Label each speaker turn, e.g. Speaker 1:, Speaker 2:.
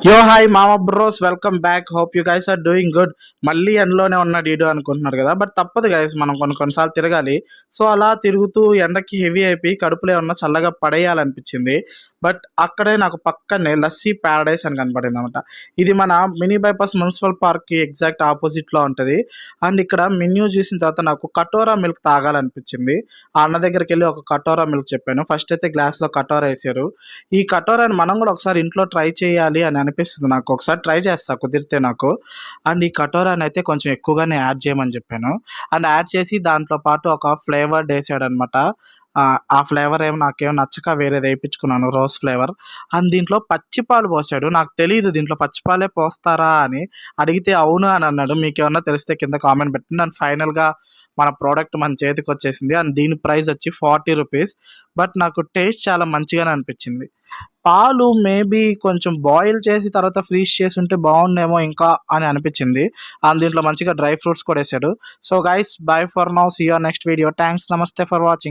Speaker 1: యో హాయ్ మామా bros, welcome back. Hope you guys are doing good. మళ్ళీ ఎండలోనే ఉన్న డీడో అనుకుంటున్నారు కదా, బట్ తప్పదు గైస్, మనం కొన్నిసార్లు తిరగాలి. సో అలా తిరుగుతూ ఎండకి హెవీ అయిపోయి కడుపులో ఏమన్నా చల్లగా పడేయాలనిపించింది. బట్ అక్కడే నాకు పక్కనే లస్సీ ప్యారడైస్ అని కనపడింది అనమాట. ఇది మన మినీ బైపాస్ మున్సిపల్ పార్క్కి ఎగ్జాక్ట్ ఆపోజిట్లో ఉంటుంది. అండ్ ఇక్కడ మెన్యూ చూసిన తర్వాత నాకు కటోరా మిల్క్ తాగాలనిపించింది. ఆ అన్న దగ్గరికి వెళ్ళి ఒక కటోరా మిల్క్ చెప్పాను. ఫస్ట్ అయితే గ్లాస్లో కటోరా వేసారు. ఈ కటోరాని మనం కూడా ఒకసారి ఇంట్లో ట్రై చేయాలి అని అనిపిస్తుంది నాకు. ఒకసారి ట్రై చేస్తా కుదిరితే నాకు. అండ్ ఈ కటోరాని అయితే కొంచెం ఎక్కువగానే యాడ్ చేయమని చెప్పాను. అండ్ యాడ్ చేసి దాంట్లో పాటు ఒక ఫ్లేవర్డ్ వేసాడనమాట. ఆ ఫ్లేవర్ నాకేమో నచ్చక వేరేది వేయించుకున్నాను, రోజ్ ఫ్లేవర్. అండ్ దీంట్లో పచ్చిపాలు పోసాడు. నాకు తెలియదు దీంట్లో పచ్చిపాలే పోస్తారా అని. అడిగితే అవును అని అన్నాడు. మీకేమన్నా తెలిస్తే కింద కామెంట్ పెట్టండి. అండ్ ఫైనల్గా మన ప్రోడక్ట్ మన చేతికి వచ్చేసింది. అండ్ దీని ప్రైస్ వచ్చి 40 రూపీస్. బట్ నాకు టేస్ట్ చాలా మంచిగానే అనిపించింది. పాలు మేబీ కొంచెం బాయిల్ చేసి తర్వాత ఫ్రీజ్ చేసి ఉంటే బాగుండేమో ఇంకా అని అనిపించింది. అండ్ దీంట్లో మంచిగా డ్రై ఫ్రూట్స్ కూడా వేసాడు. So guys, bye for now, see you next video. Thanks, నమస్తే ఫర్ వాచింగ్.